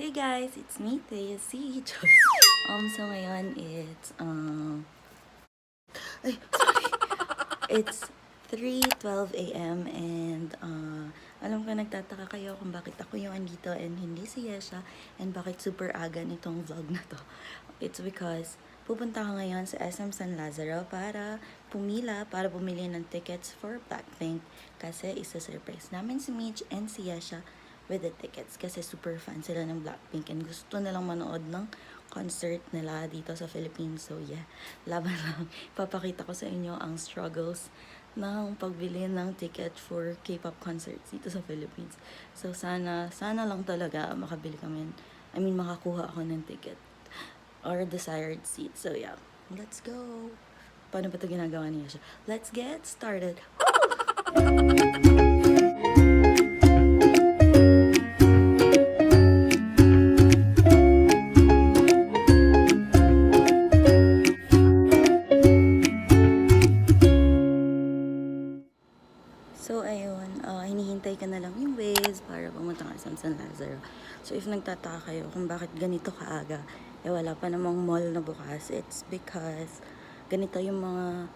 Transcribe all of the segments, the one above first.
Hey guys, it's me, Thea C. So ngayon it's 3:12 a.m. and alam ko nagtataka kayo kung bakit ako yung andito and hindi si Yesha and bakit super aga nitong vlog na to. It's because pupunta ako ngayon sa SM San Lazaro para bumili ng tickets for Blackpink kasi isa-surprise namin si Mitch and si Yesha with the tickets kasi super fan sila ng Blackpink and gusto nilang manood ng concert nila dito sa Philippines. So yeah, laban lang. Papakita ko sa inyo ang struggles ng pagbili ng ticket for K-pop concerts dito sa Philippines. So sana lang talaga makabili kami. Makakuha ako ng ticket or desired seat. So yeah, let's go. Paano ba ito ginagawa niya siya? Let's get started. So, ayun, hinihintay ka na lang yung Waze para pumunta ka sa San Lazaro. So, if nagtataka kayo kung bakit ganito kaaga, wala pa namang mall na bukas, it's because ganito yung mga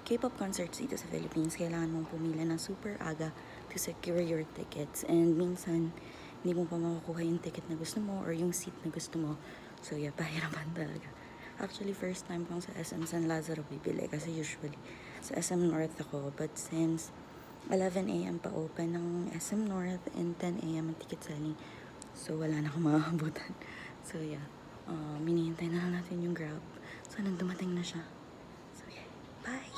K-pop concerts dito sa Philippines. Kailangan mong pumila ng super aga to secure your tickets. And minsan, hindi mo pa makakuha yung ticket na gusto mo or yung seat na gusto mo. So, yeah, pahirapan talaga. Actually, first time kong sa SM San Lazaro bibili kasi usually sa SM North ako. But since 11 a.m. pa open ng SM North and 10 a.m. ang ticket selling. So, wala na akong makakabutan. So, yeah. Minihintay na lang natin yung Grab. Sana dumating na siya. So, yeah. Bye!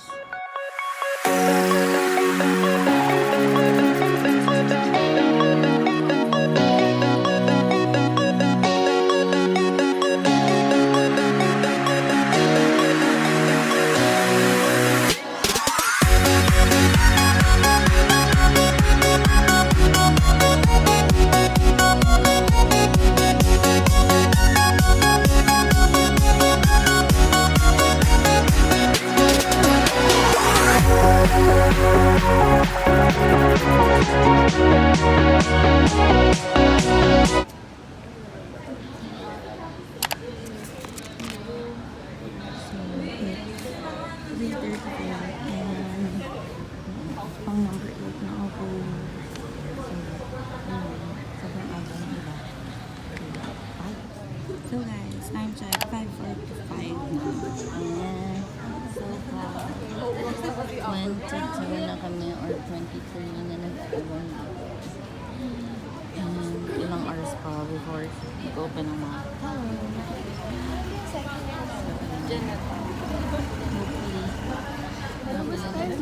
Pang number 8 na ako. So guys, time check 5:45 na. And so far 22 na kami or 23 na nag-iwan. And ilang hours pa before mag-open ang mga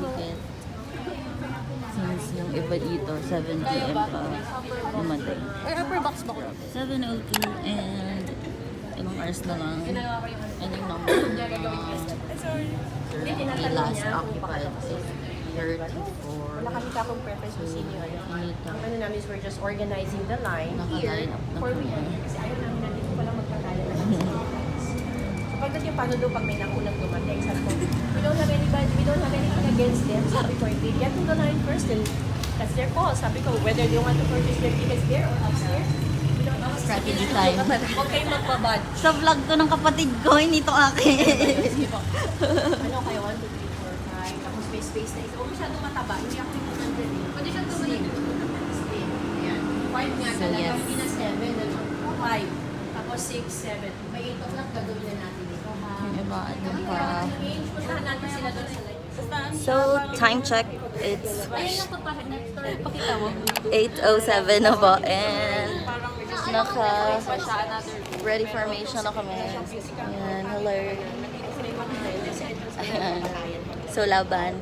ticket. Since yung iba dito, 7 p.m. pa namatay. Upper box ba ko? 7:02 and ilang hours na lang. And yung number the last occupied is 34. Wala kami kakong preference kung sino yun. Ang Ano namin is we're just organizing the line here naka-line up na for kami. me. Kasi ayaw namin natin ko palang magkakala na. So pagkat yung paano doon pag may nakulang dumating, sabi ko, we don't have anything against them. Sabi ko, they get to the line first and that's their call. Sabi ko, whether they want to purchase their tickets there or upstairs, we don't know. Strategy time. Huwag kayong magpabad. Sa vlog to ng kapatid ko, hindi to akin. Ano kayo, 1, 2, 3, 4, 5, tapos may space na isa. Huwag masyadong mataba, hindi ako yung 200 eh. Pwede siyang tumalig. Slim. Ayan. 5 nga So, talaga, yes. hindi na 7, ano? 5. Tapos 6, 7. May 8 o'clock gagawin na natin ito, ha? Yung iba, ano pa. Change, puntahan natin sila doon sa line. So, time check, it's Pakita mo. 8:07 na po and ready formation na kami. Ayan, hello. Ayan. So, laban.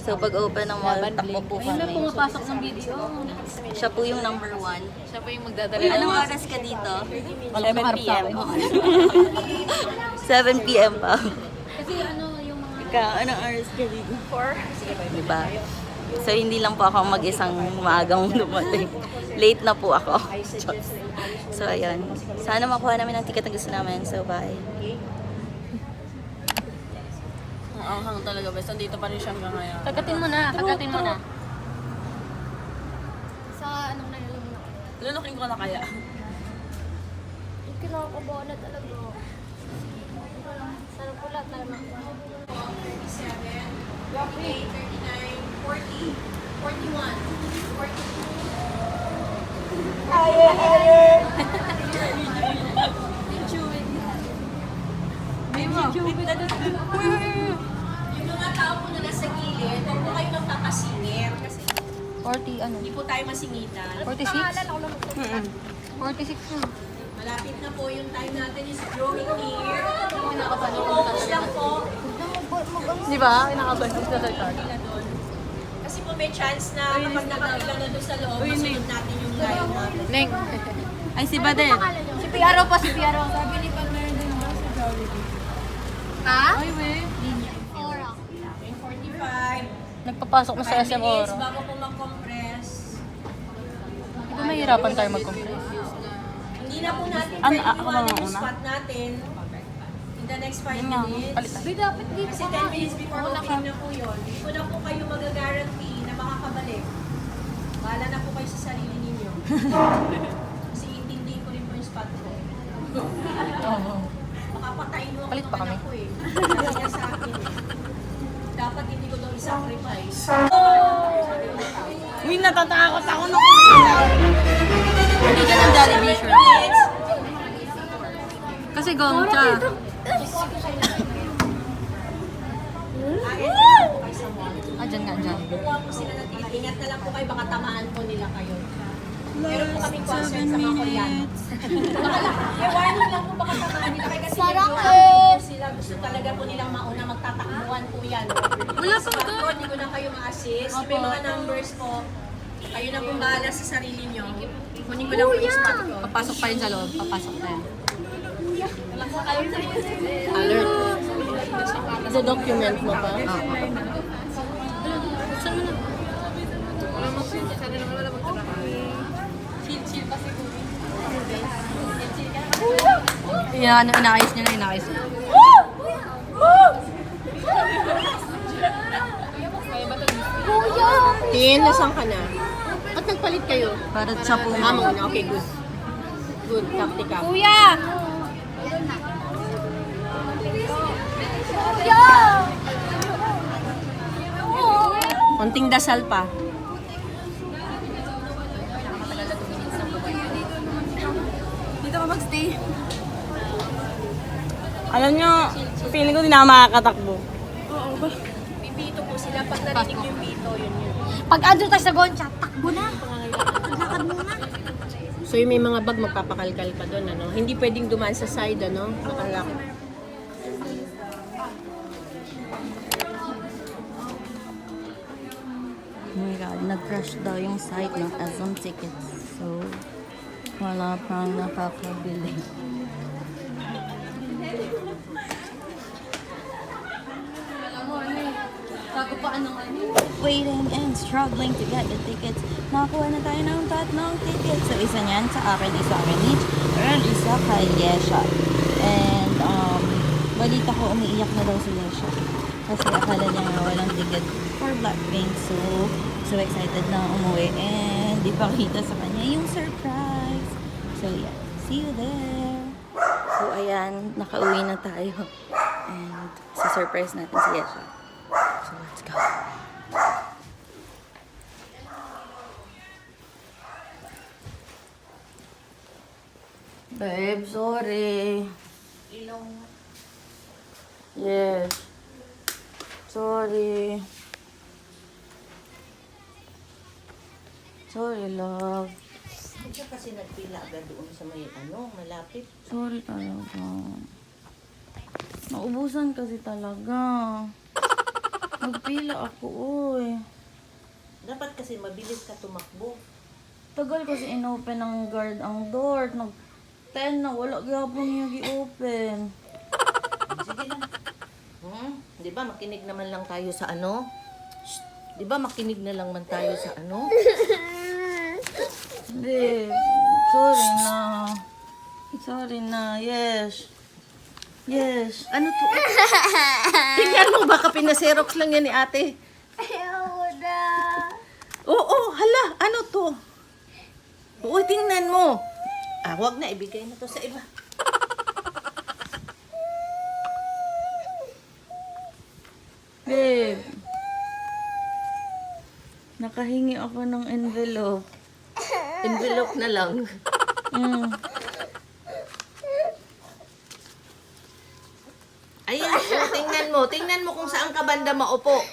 So, pag open ng mall, takbo po Ayun na kami. pumapasok ng video. Siya po yung number 1. Siya po yung magdadala Anong oras ka dito? 7 p.m. 7 p.m. pa. Kasi ano yung mga... Ikaw, anong oras ka dito? 4. Diba? So, hindi lang po ako mag-isang maagang dumating. Late na po ako. So, ayun. Sana makuha namin ang ticket na gusto namin. So, bye. Ang anghang talaga, bes. Nandito pa rin siya hanggang ngayon. Kagatin mo na, kagatin mo na. Sa anong nalulunok? Lunukin ko na kaya. kinakabahan na talaga. Sana po lahat tayo makuha. 37, 38, 39, 40, 41, 42. Yung mga tao po na nasa gilid, huwag po kayo magpapasingir kasi 40 ano? hindi po tayo masingitan. 46? 46 na. Malapit na po yung time natin is drawing near. Focus lang po. Di ba? Kinakabahan sa third. Nila doon. Kasi po may chance na kapag nakabilang na doon sa loob, masunod natin yung line natin. Neng. Ay, si Baden. Si Piaro po, si Piaro. Sabi ni Pag meron din ba sa Jollibee? Ha? Ay, we. Ora. Yung 45. Nagpapasok na sa 5 SM minutes Oro. bago po mag-compress. Di ba mahirapan tayo mag-compress? Hindi na po natin Ano, pwede ako iwanan ba yung una? spot natin. In the next 5 Yun nga, minutes. palitan. Uy, dapat dito Kasi 10 minutes before opening na po yun. Hindi po na po kayo mag-guarantee na makakabalik. Bahala na po kayo sa sarili ninyo. Kasi intindihin ko rin po yung spot ko. Makapatayin mo ako Palit pa naman kami. ako eh. Sabi niya sa akin eh. Dapat hindi ko daw i-sacrifice. Uy, natatakot ako nung hindi ka ng Jollibee, sure. Kasi gongcha. Ah, dyan nga, dyan. Kukuha po sila ng ticket. Ingat na lang po kayo, baka tamaan po nila kayo. Meron po kaming concert sa mga Koreano. May warning lang po baka tamaan nila kayo kasi Sarap medyo eh. active po sila. Gusto talaga po nilang mauna magtatakbuhan po yan. Wala pa Spot ko, hindi ko na kayo ma-assist. May mga numbers po. Kayo na pong bahala sa sarili nyo. Kunin ko lang po yung spot ko. Papasok pa rin sa loob. Papasok na yan. Alert. Sa document mo pa? Oo. Saan mo na? Yan, inaayos niya na, inaayos niya. Kuya! Tin, nasaan ka na? Ba't nagpalit kayo? Para sa po. Amo na, okay, good. Good, tactical. Kuya! Kuya! Konting dasal pa. Dito ka magstay. Alam nyo, feeling ko di na ako makakatakbo. Pipito po sila. Pag narinig yung pito, yun yun. Pag andun tayo sa Goncha, takbo na. Maglakad muna. So yung may mga bag magpapakalkal pa doon, ano? Hindi pwedeng dumaan sa side, ano? Nakalak. Oh my God, nag-crash daw yung site ng Azam Tickets. So, wala pang nakakabili. Bago pa anong ano? Waiting and struggling to get the tickets. Nakakuha na tayo ng tatlong tickets. So, isa niyan sa akin, isa kay Mitch, and isa kay Yesha. And, balita ko, umiiyak na daw si Yesha. Kasi akala niya nga walang ticket for Blackpink. So excited na umuwi. And, di pa kita sa kanya yung surprise. So, yeah. See you there. So, ayan. Nakauwi na tayo. And, surprise natin si Yesha. So, let's go. Babe, sorry. Yes. Sorry. Sorry, love. Hindi ka kasi nagpila agad doon sa may malapit. Sorry talaga. Naubusan kasi talaga. Nagpila ako, oy. Dapat kasi mabilis ka tumakbo. Tagal kasi inopen ng guard ang door. Nag-10 na, wala gyapon niya gi-open. Sige lang. Di ba makinig naman lang tayo sa ano? Shh. Di ba makinig na lang man tayo sa ano? Babe, sorry na. Sorry na, yes. Yes. Ano to? Tingnan mo, baka pinaserox lang yan ni ate. Ayaw na. Oo, hala, ano to? Oo, tingnan mo. Wag na, ibigay na to sa iba. Babe. Nakahingi ako ng envelope. Envelope na lang. Mm. Ayan, oh, tingnan mo. Tingnan mo kung saan ka banda maupo.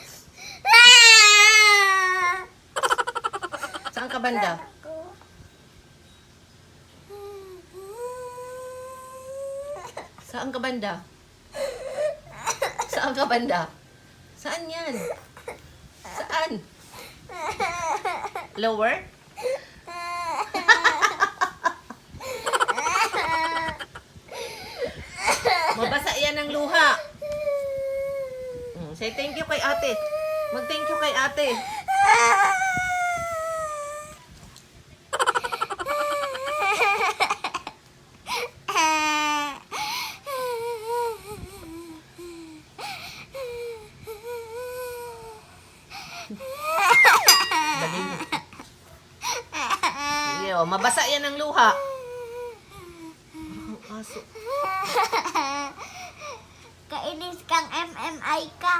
Saan ka banda? Saan ka banda? Saan ka banda? Saan yan? Saan? Lower? Mabasa yan ng luha. Say thank you kay ate. Mag-thank you kay ate. Dali mo. Sige, oh, mabasa yan ng luha. Ang aso. Kainis kang MMI ka.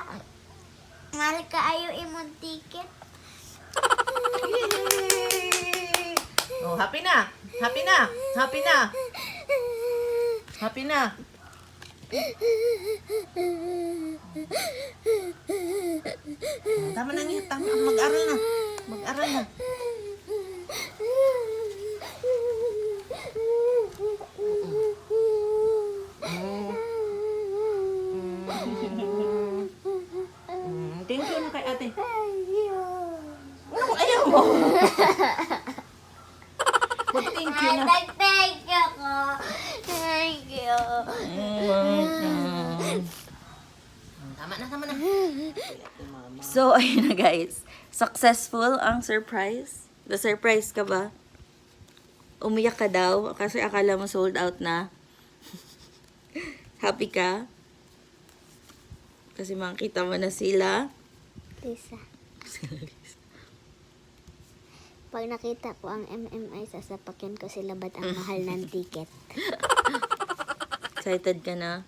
Mahal ka ayo imong ticket. Oh, happy na. Happy na. Happy na. Happy na. Tama na niya. Tama. Mag-aral na. Mag-aral na. Thank you na kay ate. Ano ayaw mo? Mag-thank you na. Thank you ko. Thank you. Tama na, tama na. So, ayun na guys. Successful ang surprise. Na-surprise ka ba? Umiyak ka daw kasi akala mo sold out na. Happy ka? Kasi makita mo na sila. Lisa. Pag nakita ko ang MMI, sasapakyan ko sila ba't ang mahal ng ticket. Excited ka na?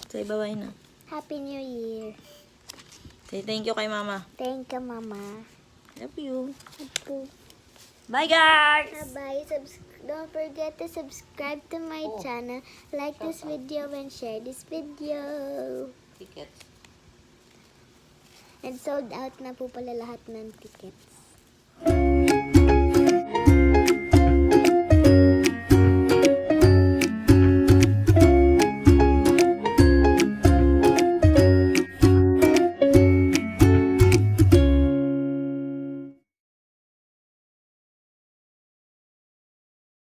Say bye-bye na. Happy New Year. Say thank you kay mama. Thank you, Mama. Love you. Okay. Bye guys! Bye. Don't forget to subscribe to my channel, like this video, and share this video. Tickets. And sold out na po pala lahat ng tickets.